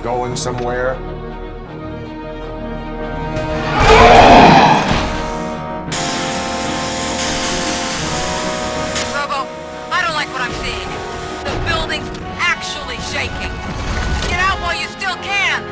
Going somewhere? Robo, I don't like what I'm seeing. The building's actually shaking. Get out while you still can!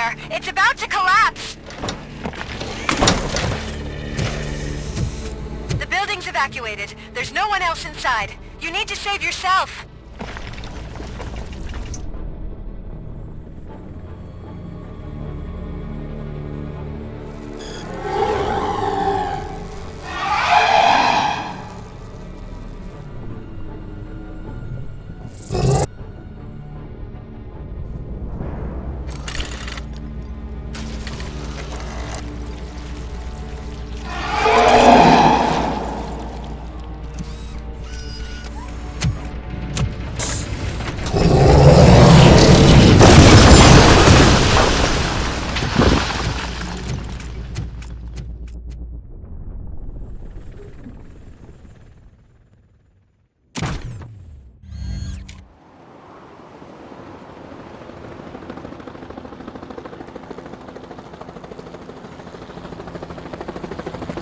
there! It's about to collapse! The building's evacuated. There's no one else inside. You need to save yourself.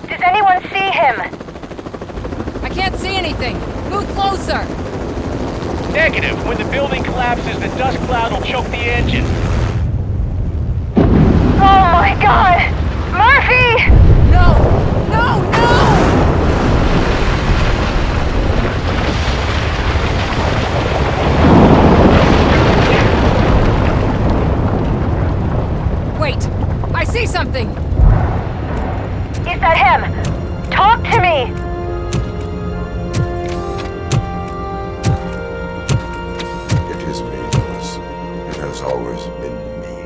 Does anyone see him? I can't see anything. Move closer. Negative. When the building collapses, the dust cloud will choke the engine. Oh my god! Murphy! No! No! No! Wait! I see something! Is that him? Talk to me! It is me, Lewis. It has always been me.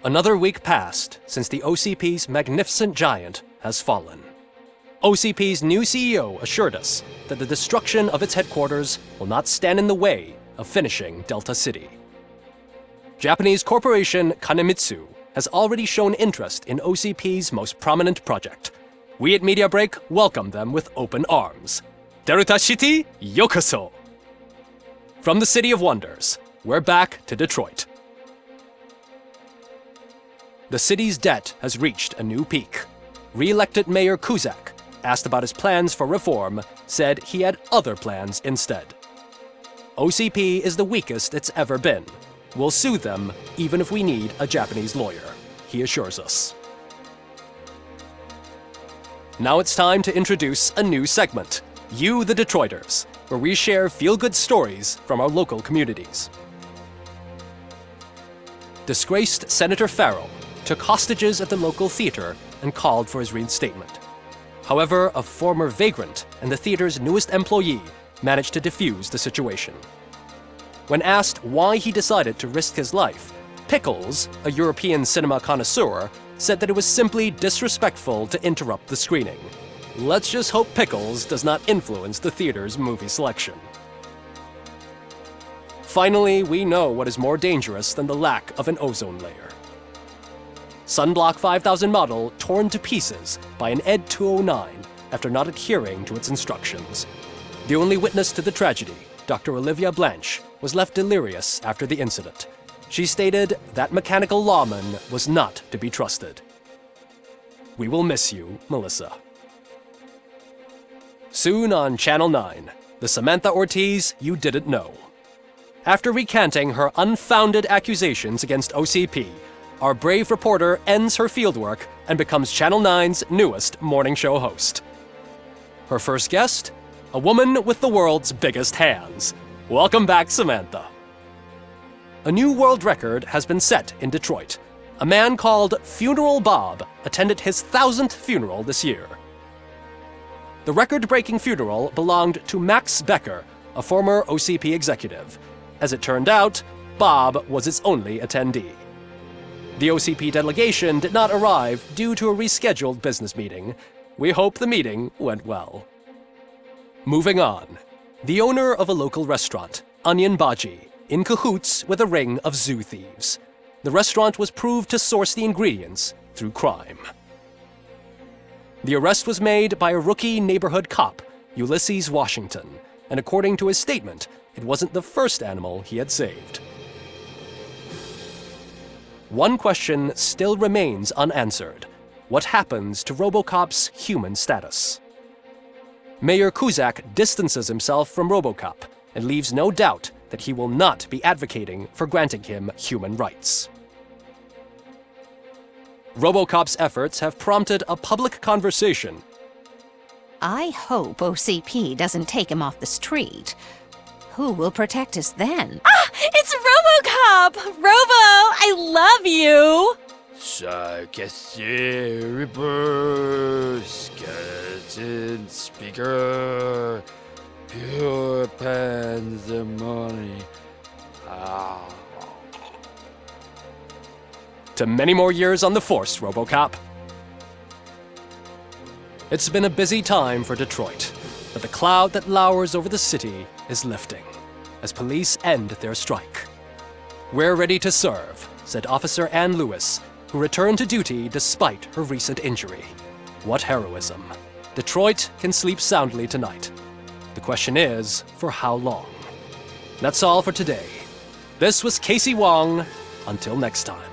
Another week passed since the OCP's magnificent giant has fallen. OCP's new CEO assured us that the destruction of its headquarters will not stand in the way of finishing Delta City. Japanese corporation Kanemitsu has already shown interest in OCP's most prominent project. We at Media Break welcome them with open arms. Delta City, yokoso! From the City of Wonders, we're back to Detroit. The city's debt has reached a new peak. Re-elected Mayor Kuzak, asked about his plans for reform, said he had other plans instead. OCP is the weakest it's ever been. We'll sue them even if we need a Japanese lawyer, he assures us. Now it's time to introduce a new segment, You the Detroiters, where we share feel-good stories from our local communities. Disgraced Senator Farrell took hostages at the local theater and called for his reinstatement. However, a former vagrant and the theater's newest employee managed to defuse the situation. When asked why he decided to risk his life, Pickles, a European cinema connoisseur, said that it was simply disrespectful to interrupt the screening. Let's just hope Pickles does not influence the theater's movie selection. Finally, we know what is more dangerous than the lack of an ozone layer. Sunblock 5000 model torn to pieces by an Ed 209 after not adhering to its instructions. The only witness to the tragedy, Dr. Olivia Blanche, was left delirious after the incident. She stated that mechanical lawman was not to be trusted. We will miss you, Melissa. Soon on Channel 9, the Samantha Ortiz you didn't know. After recanting her unfounded accusations against OCP, our brave reporter ends her fieldwork and becomes Channel 9's newest morning show host. Her first guest? A woman with the world's biggest hands. Welcome back, Samantha. A new world record has been set in Detroit. A man called Funeral Bob attended his 1000th funeral this year. The record-breaking funeral belonged to Max Becker, a former OCP executive. As it turned out, Bob was its only attendee. The OCP delegation did not arrive due to a rescheduled business meeting. We hope the meeting went well. Moving on. The owner of a local restaurant, Onion Baji, in cahoots with a ring of zoo thieves. The restaurant was proved to source the ingredients through crime. The arrest was made by a rookie neighborhood cop, Ulysses Washington, and according to his statement, it wasn't the first animal he had saved. One question still remains unanswered. what happens to RoboCop's human status. Mayor Cusack distances himself from RoboCop and leaves no doubt that he will not be advocating for granting him human rights. RoboCop's efforts have prompted a public conversation. I hope OCP doesn't take him off the street. Who will protect us then? Ah! It's RoboCop! Robo, I love you! Reaper, skeleton speaker, pure pandemonium. To many more years on the force, RoboCop. It's been a busy time for Detroit, but the cloud that lowers over the city is lifting as police end their strike. "We're ready to serve," said Officer Ann Lewis, who returned to duty despite her recent injury. What heroism. Detroit can sleep soundly tonight. The question is, for how long? That's all for today. This was Casey Wong. Until next time.